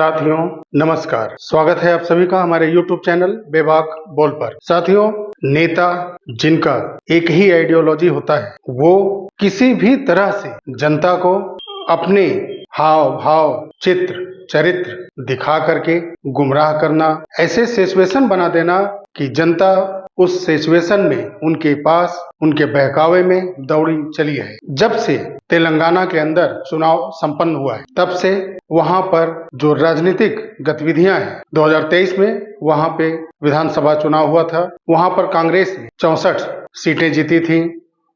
साथियों नमस्कार, स्वागत है आप सभी का हमारे YouTube चैनल बेबाक बोल पर। साथियों, नेता जिनका एक ही आइडियोलॉजी होता है वो किसी भी तरह से जनता को अपने हाव भाव चित्र चरित्र दिखा करके गुमराह करना, ऐसे सिचुएशन बना देना कि जनता उस सिचुएशन में उनके पास उनके बहकावे में दौड़ी चली है। जब से तेलंगाना के अंदर चुनाव संपन्न हुआ है तब से वहां पर जो राजनीतिक गतिविधियां हैं, 2023 में वहां पे विधानसभा चुनाव हुआ था। वहां पर कांग्रेस ने 64 सीटें जीती थी,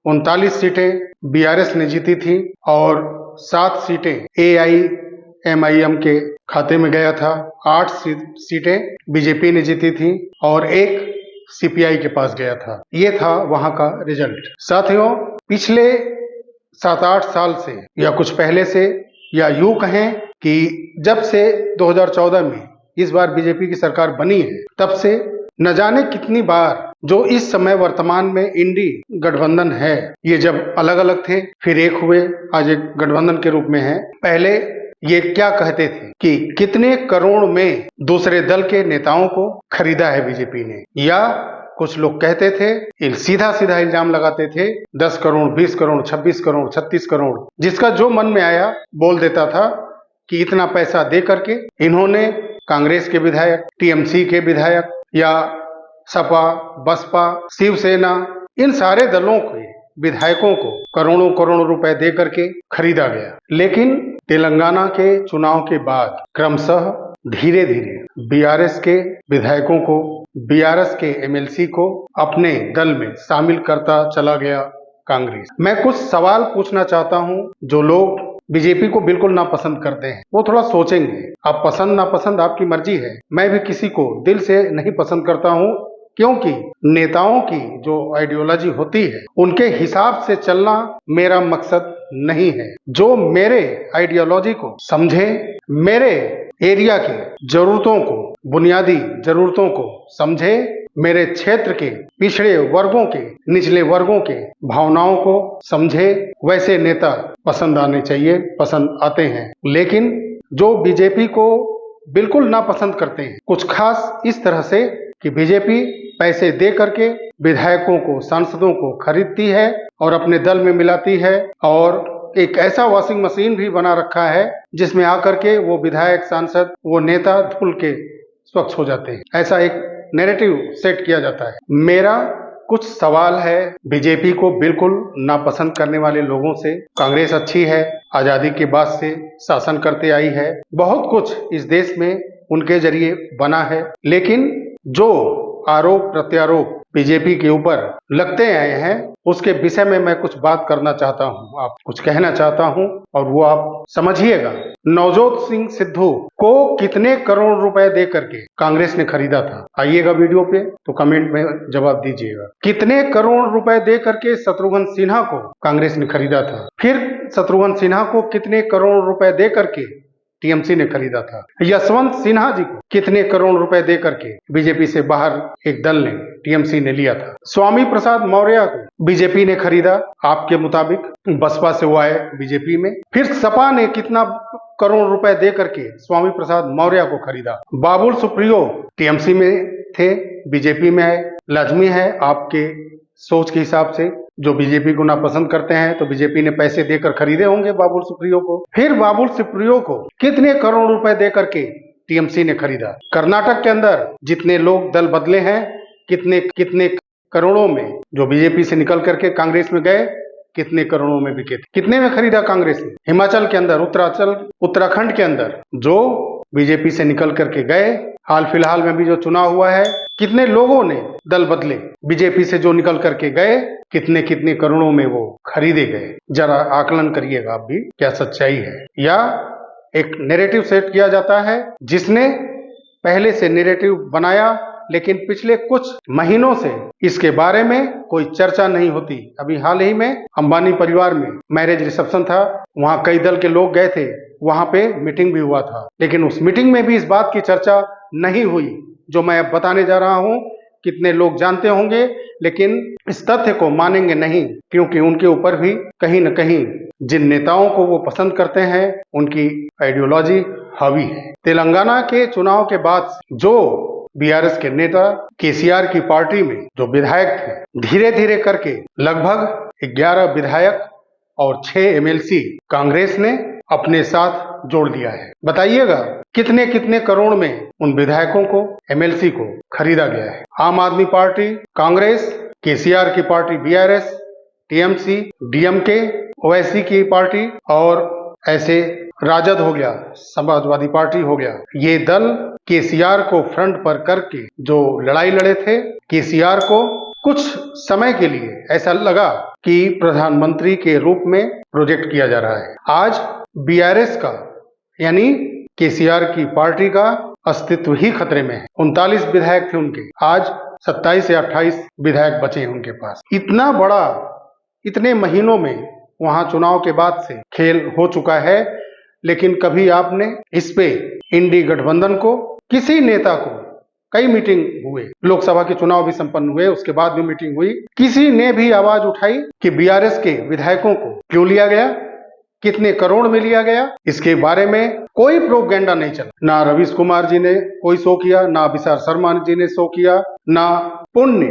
39 सीटें बीआरएस ने जीती थी और 7 सीटें एआईएमआईएम के खाते में गया था। 8 सीटें बीजेपी ने जीती थी और 1 सीपीआई के पास गया था। ये था वहां का रिजल्ट। साथियों, पिछले 7-8 साल से या कुछ पहले से या यूं कहें कि जब से 2014 में इस बार बीजेपी की सरकार बनी है तब से न जाने कितनी बार जो इस समय वर्तमान में इंडी गठबंधन है, ये जब अलग अलग थे फिर एक हुए, आज एक गठबंधन के रूप में है। पहले ये क्या कहते थे कि कितने करोड़ में दूसरे दल के नेताओं को खरीदा है बीजेपी ने, या कुछ लोग कहते थे, सीधा सीधा इल्जाम लगाते थे 10 करोड़ 20 करोड़ 26 करोड़ 36 करोड़, जिसका जो मन में आया बोल देता था कि इतना पैसा दे करके इन्होंने कांग्रेस के विधायक, टीएमसी के विधायक या सपा बसपा शिवसेना इन सारे दलों के विधायकों को करोड़ों करोड़ों रुपए दे करके खरीदा गया। लेकिन तेलंगाना के चुनाव के बाद क्रमशः धीरे धीरे बीआरएस के विधायकों को, बीआरएस के एमएलसी को अपने दल में शामिल करता चला गया कांग्रेस। मैं कुछ सवाल पूछना चाहता हूं। जो लोग बीजेपी को बिल्कुल नापसंद करते हैं वो थोड़ा सोचेंगे। आप पसंद नापसंद आपकी मर्जी है, मैं भी किसी को दिल से नहीं पसंद करता हूं, क्योंकि नेताओं की जो आइडियोलॉजी होती है उनके हिसाब से चलना मेरा मकसद नहीं है। जो मेरे आइडियोलॉजी को समझे, मेरे एरिया की जरूरतों को, बुनियादी जरूरतों को समझे, मेरे क्षेत्र के पिछड़े वर्गों के, निचले वर्गों के भावनाओं को समझे, वैसे नेता पसंद आने चाहिए, पसंद आते हैं। लेकिन जो बीजेपी को बिल्कुल नापसंद करते हैं, कुछ खास इस तरह से कि बीजेपी पैसे दे करके विधायकों को, सांसदों को खरीदती है और अपने दल में मिलाती है, और एक ऐसा वॉशिंग मशीन भी बना रखा है जिसमें आकर के वो विधायक, सांसद, वो नेता धुल के स्वच्छ हो जाते हैं। ऐसा एक नैरेटिव सेट किया जाता है। मेरा कुछ सवाल है बीजेपी को बिल्कुल नापसंद करने वाले लोगों से। कांग्रेस अच्छी है, आजादी के बाद से शासन करते आई है, बहुत कुछ इस देश में उनके जरिए बना है, लेकिन जो आरोप प्रत्यारोप बीजेपी के ऊपर लगते आए हैं उसके विषय में मैं कुछ बात करना चाहता हूं, आप कुछ कहना चाहता हूं और वो आप समझिएगा। नवजोत सिंह सिद्धू को कितने करोड़ रुपए दे करके कांग्रेस ने खरीदा था? आइएगा वीडियो पे तो कमेंट में जवाब दीजिएगा। कितने करोड़ रुपए दे करके शत्रुघ्न सिन्हा को कांग्रेस ने खरीदा था? फिर शत्रुघ्न सिन्हा को कितने करोड़ रुपए दे करके टीएमसी ने खरीदा था? यशवंत सिन्हा जी को कितने करोड़ रुपए दे करके बीजेपी से बाहर एक दल ने, टीएमसी ने लिया था? स्वामी प्रसाद मौर्य को बीजेपी ने खरीदा, आपके मुताबिक बसपा से वो आए बीजेपी में। फिर सपा ने कितना करोड़ रुपए दे करके स्वामी प्रसाद मौर्य को खरीदा? बाबुल सुप्रियो टीएमसी में थे, बीजेपी में आए। लाजमी है आपके सोच के हिसाब से, जो बीजेपी को नापसंद करते हैं तो बीजेपी ने पैसे देकर खरीदे होंगे बाबुल सुप्रियो को। फिर बाबुल सुप्रियो को कितने करोड़ रुपए दे करके टीएमसी ने खरीदा? कर्नाटक के अंदर जितने लोग दल बदले हैं, कितने कितने करोड़ों में जो बीजेपी से निकल करके कांग्रेस में गए, कितने करोड़ों में बिके थे? कितने में खरीदा कांग्रेस ने? हिमाचल के अंदर, उत्तराखंड के अंदर जो बीजेपी से निकल करके गए, हाल फिलहाल में भी जो चुनाव हुआ है, कितने लोगों ने दल बदले बीजेपी से जो निकल करके गए, कितने कितने करोड़ों में वो खरीदे गए? जरा आकलन करिएगा आप भी, क्या सच्चाई है? या एक नैरेटिव सेट किया जाता है जिसने पहले से नैरेटिव बनाया, लेकिन पिछले कुछ महीनों से इसके बारे में कोई चर्चा नहीं होती। अभी हाल ही में अंबानी परिवार में मैरिज रिसेप्शन था, वहां कई दल के लोग गए थे, वहां पे मीटिंग भी हुआ था, लेकिन उस मीटिंग में भी इस बात की चर्चा नहीं हुई जो मैं अब बताने जा रहा हूं। कितने लोग जानते होंगे, लेकिन इस तथ्य को मानेंगे नहीं, क्योंकि उनके ऊपर भी कहीं न कहीं जिन नेताओं को वो पसंद करते हैं उनकी आइडियोलॉजी हावी है। तेलंगाना के चुनाव के बाद जो बीआरएस के नेता केसीआर की पार्टी में जो विधायक थे, धीरे धीरे करके लगभग 11 विधायक और 6 एमएलसी कांग्रेस ने अपने साथ जोड़ दिया है। बताइएगा कितने कितने करोड़ में उन विधायकों को, एमएलसी को खरीदा गया है। आम आदमी पार्टी, कांग्रेस, केसीआर की party BRS, TMC, DMK, Owaisi की पार्टी और ऐसे राजद हो गया, समाजवादी पार्टी हो गया, ये दल केसीआर को फ्रंट पर करके जो लड़ाई लड़े थे, केसीआर को कुछ समय के लिए ऐसा लगा कि प्रधानमंत्री के रूप में प्रोजेक्ट किया जा रहा है। आज बीआरएस का यानी केसीआर की पार्टी का अस्तित्व ही खतरे में है। 39 विधायक थे उनके, आज 27 या 28 विधायक बचे हैं उनके पास। इतना बड़ा, इतने महीनों में वहां चुनाव के बाद से खेल हो चुका है, लेकिन कभी आपने इस पे इंडी गठबंधन को, किसी नेता को, कई मीटिंग हुए, लोकसभा के चुनाव भी संपन्न हुए, उसके बाद भी मीटिंग हुई, किसी ने भी आवाज उठाई कि बीआरएस के विधायकों को क्यों लिया गया, कितने करोड़ में लिया गया, इसके बारे में कोई प्रोपेगेंडा नहीं चला। ना रवीश कुमार जी ने कोई शो किया, ना विशाल शर्मा जी ने शो किया, ना पुण्य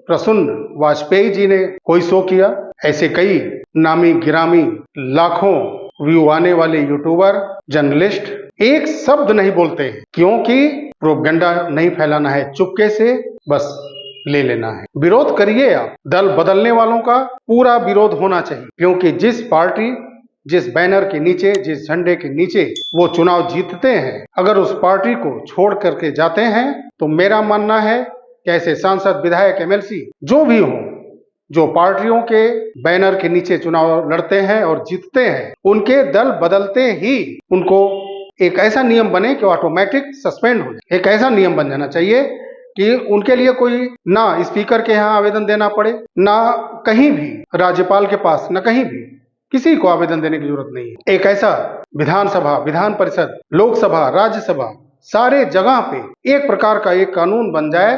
प्रसन्न वाजपेयी जी ने कोई शो किया। ऐसे कई नामी गिरामी लाखों व्यू आने वाले यूट्यूबर, जर्नलिस्ट एक शब्द नहीं बोलते हैं, क्योंकि प्रोपेगेंडा नहीं फैलाना है, चुपके से बस ले लेना है। विरोध करिए आप, दल बदलने वालों का पूरा विरोध होना चाहिए, क्योंकि जिस पार्टी, जिस बैनर के नीचे, जिस झंडे के नीचे वो चुनाव जीतते हैं, अगर उस पार्टी को छोड़ करके जाते हैं तो मेरा मानना है कि ऐसे सांसद, विधायक, एमएलसी जो भी हो, जो पार्टियों के बैनर के नीचे चुनाव लड़ते हैं और जीतते हैं, उनके दल बदलते ही उनको एक ऐसा नियम बने कि ऑटोमेटिक सस्पेंड हो जाए। एक ऐसा नियम बन जाना चाहिए कि उनके लिए कोई ना स्पीकर के यहाँ आवेदन देना पड़े, ना कहीं भी राज्यपाल के पास, ना कहीं भी किसी को आवेदन देने की जरूरत नहीं है। एक ऐसा विधानसभा, विधान परिषद, लोकसभा, राज्यसभा, सारे जगह पे एक प्रकार का एक कानून बन जाए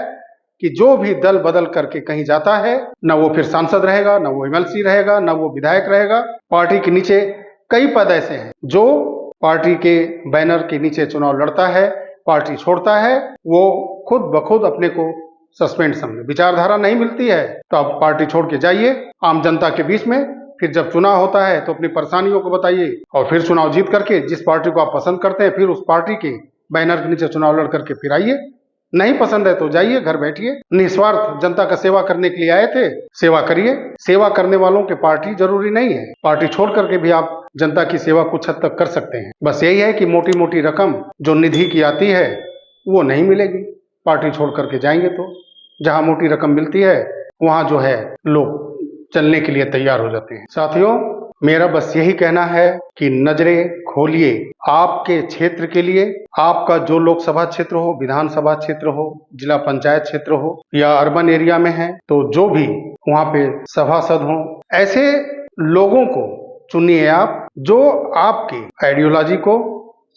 कि जो भी दल बदल करके कहीं जाता है, ना वो फिर सांसद रहेगा, ना वो एमएलसी रहेगा, ना वो विधायक रहेगा। पार्टी के नीचे कई पद ऐसे हैं जो पार्टी के बैनर के नीचे चुनाव लड़ता है, पार्टी छोड़ता है, वो खुद ब खुद अपने को सस्पेंड समझे। विचारधारा नहीं मिलती है तो आप पार्टी छोड़ के जाइए आम जनता के बीच में, फिर जब चुनाव होता है तो अपनी परेशानियों को बताइए और फिर चुनाव जीत करके जिस पार्टी को आप पसंद करते हैं, फिर उस पार्टी के बैनर के नीचे चुनाव लड़ करके फिर आइए। नहीं पसंद है तो जाइए, घर बैठिए। निस्वार्थ जनता का सेवा करने के लिए आए थे, सेवा करिए। सेवा करने वालों के पार्टी जरूरी नहीं है, पार्टी छोड़ करके भी आप जनता की सेवा कुछ हद तक कर सकते हैं। बस यही है कि मोटी मोटी रकम जो निधि की आती है वो नहीं मिलेगी। पार्टी छोड़ करके जाएंगे तो जहां मोटी रकम मिलती है वहां जो है लोग चलने के लिए तैयार हो जाते हैं। साथियों, मेरा बस यही कहना है कि नजरें खोलिए आपके क्षेत्र के लिए। आपका जो लोकसभा क्षेत्र हो, विधानसभा क्षेत्र हो, जिला पंचायत क्षेत्र हो या अर्बन एरिया में है, तो जो भी वहां पे सभासद हो, ऐसे लोगों को चुनिए आप जो आपकी आइडियोलॉजी को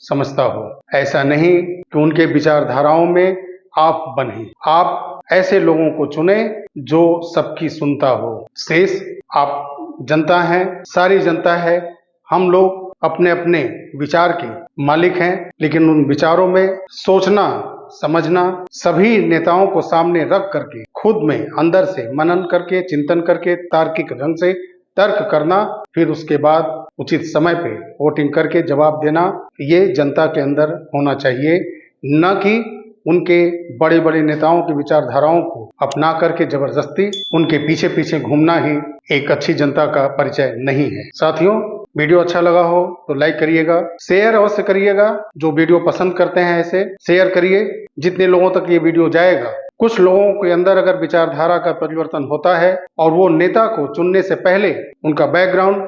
समझता हो। ऐसा नहीं कि उनके विचारधाराओं में आप बने। आप ऐसे लोगों को चुने जो सबकी सुनता हो। शेष आप जनता है, सारी जनता है, हम लोग अपने अपने विचार के मालिक हैं, लेकिन उन विचारों में सोचना, समझना, सभी नेताओं को सामने रख करके खुद में अंदर से मनन करके, चिंतन करके, तार्किक ढंग से तर्क करना, फिर उसके बाद उचित समय पे वोटिंग करके जवाब देना, ये जनता के अंदर होना चाहिए। न कि उनके बड़े बड़े नेताओं की विचारधाराओं को अपना करके जबरदस्ती उनके पीछे पीछे घूमना ही एक अच्छी जनता का परिचय नहीं है। साथियों, वीडियो अच्छा लगा हो तो लाइक करिएगा, शेयर अवश्य करिएगा। जो वीडियो पसंद करते हैं ऐसे शेयर करिए, जितने लोगों तक ये वीडियो जाएगा। कुछ लोगों के अंदर अगर विचारधारा का परिवर्तन होता है और वो नेता को चुनने से पहले उनका बैकग्राउंड,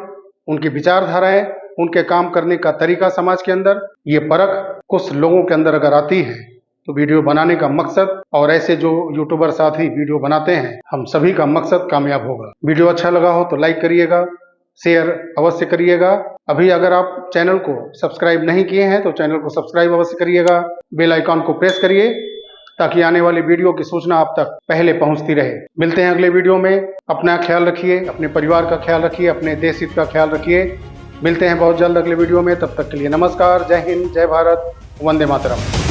उनकी विचारधाराएं, उनके काम करने का तरीका समाज के अंदर ये परख कुछ लोगों के अंदर अगर आती है तो वीडियो बनाने का मकसद और ऐसे जो यूट्यूबर साथी वीडियो बनाते हैं, हम सभी का मकसद कामयाब होगा। वीडियो अच्छा लगा हो तो लाइक करिएगा, शेयर अवश्य करिएगा। अभी अगर आप चैनल को सब्सक्राइब नहीं किए हैं तो चैनल को सब्सक्राइब अवश्य करिएगा। बेल आइकॉन को प्रेस करिए ताकि आने वाली वीडियो की सूचना आप तक पहले पहुंचती रहे। मिलते हैं अगले वीडियो में। अपना ख्याल रखिए, अपने परिवार का ख्याल रखिए, अपने देश हित का ख्याल रखिए। मिलते हैं बहुत जल्द अगले वीडियो में, तब तक के लिए नमस्कार, जय हिंद, जय भारत, वंदे मातरम।